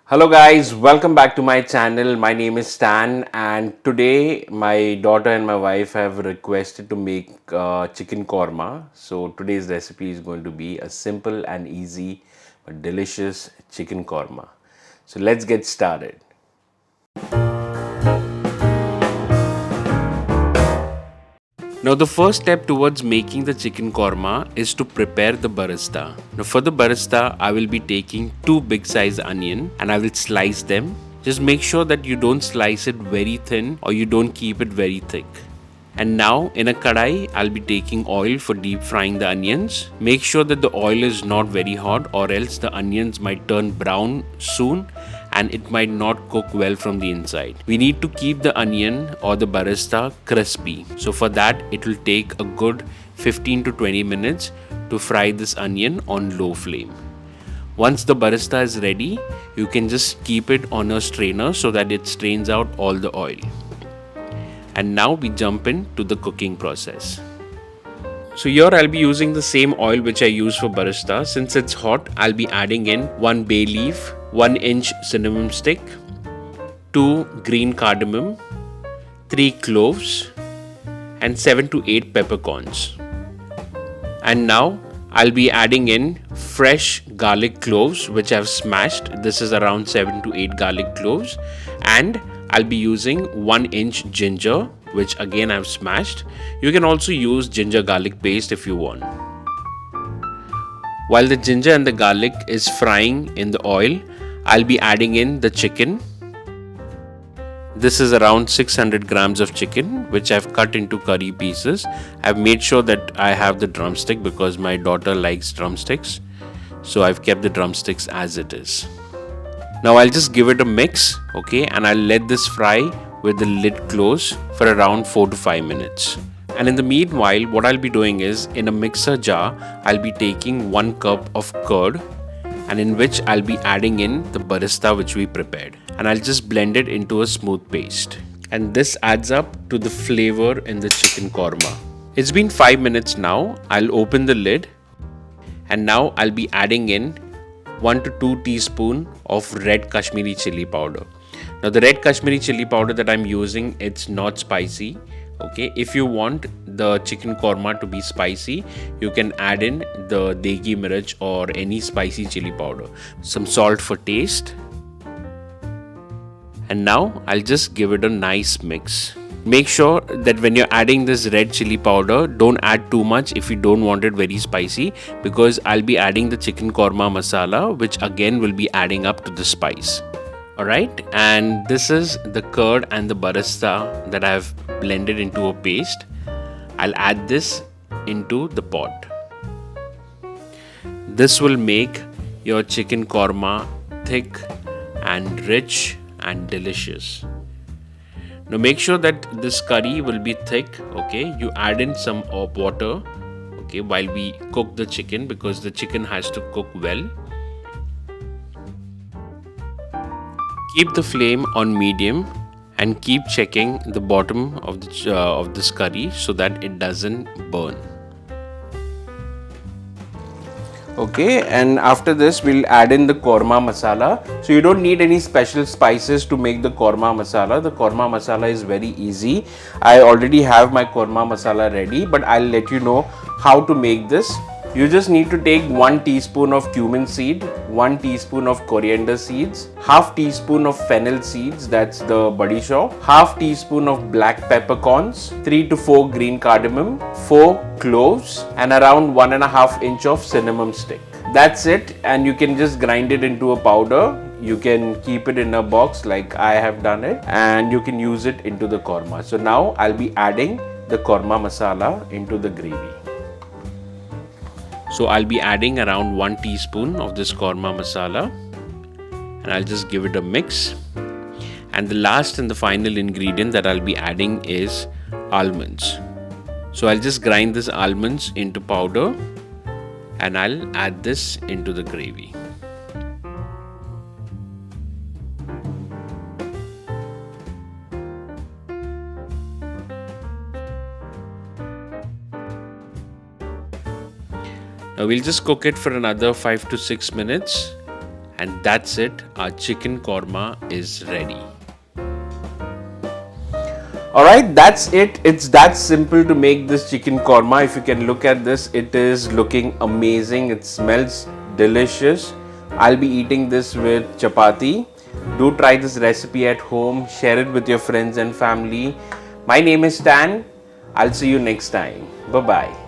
Hello guys, welcome back to my channel. My name is Stan and today my daughter and my wife have requested to make chicken korma. So today's recipe is going to be a simple and easy but delicious chicken korma. So let's get started. Now the first step towards making the chicken korma is to prepare the birista. Now for the birista, I will be taking two big size onion and I will slice them. Just make sure that you don't slice it very thin or you don't keep it very thick. And now in a kadai, I'll be taking oil for deep frying the onions. Make sure that the oil is not very hot or else the onions might turn brown soon and it might not cook well from the inside. We need to keep the onion or the barista crispy. So for that, it will take a good 15 to 20 minutes to fry this onion on low flame. Once the barista is ready, you can just keep it on a strainer so that it strains out all the oil. And now we jump into the cooking process. So here I'll be using the same oil which I use for barista. Since it's hot, I'll be adding in 1 bay leaf, 1-inch cinnamon stick, 2 green cardamom, 3 cloves and 7 to 8 peppercorns. And now I'll be adding in fresh garlic cloves which I've smashed. This is around 7 to 8 garlic cloves, and I'll be using 1-inch ginger which again I've smashed. You can also use ginger garlic paste if you want. While the ginger and the garlic is frying in the oil, I'll be adding in the chicken. This is around 600 grams of chicken which I've cut into curry pieces. I've made sure that I have the drumstick because my daughter likes drumsticks. So I've kept the drumsticks as it is. Now I'll just give it a mix, okay, and I'll let this fry with the lid closed for around 4 to 5 minutes. And in the meanwhile, what I'll be doing is in a mixer jar, I'll be taking 1 cup of curd and in which I'll be adding in the barista which we prepared. And I'll just blend it into a smooth paste. And this adds up to the flavor in the chicken korma. It's been 5 minutes now. I'll open the lid and now I'll be adding in 1 to 2 teaspoons of red Kashmiri chilli powder. Now the red Kashmiri chilli powder that I'm using, it's not spicy. Okay, if you want the chicken korma to be spicy, you can add in the degi mirch or any spicy chili powder. Some salt for taste. And now I'll just give it a nice mix. Make sure that when you're adding this red chili powder, don't add too much if you don't want it very spicy, because I'll be adding the chicken korma masala, which again will be adding up to the spice. Alright, and this is the curd and the barista that I've blended into a paste. I'll add this into the pot. This will make your chicken korma thick and rich and delicious. Now make sure that this curry will be thick, okay? You add in some water, okay, while we cook the chicken, because the chicken has to cook well. Keep the flame on medium and keep checking the bottom of this curry so that it doesn't burn. Okay, and after this we'll add in the korma masala. So you don't need any special spices to make the korma masala. The korma masala is very easy. I already have my korma masala ready, but I'll let you know how to make this. You just need to take 1 teaspoon of cumin seed, 1 teaspoon of coriander seeds, half teaspoon of fennel seeds, that's the badi shop, half teaspoon of black peppercorns, 3 to 4 green cardamom, 4 cloves and around 1.5 inch of cinnamon stick. That's it, and you can just grind it into a powder. You can keep it in a box like I have done it, and you can use it into the korma. So now I'll be adding the korma masala into the gravy. So I'll be adding around 1 teaspoon of this korma masala and I'll just give it a mix. And the last and the final ingredient that I'll be adding is almonds. So I'll just grind this almonds into powder and I'll add this into the gravy. Now we'll just cook it for another 5 to 6 minutes And that's it, our chicken korma is ready. Alright, that's it. It's that simple to make this chicken korma. If you can look at this, it is looking amazing. It smells delicious. I'll be eating this with chapati. Do try this recipe at home. Share it with your friends and family. My name is Stan. I'll see you next time. Bye-bye.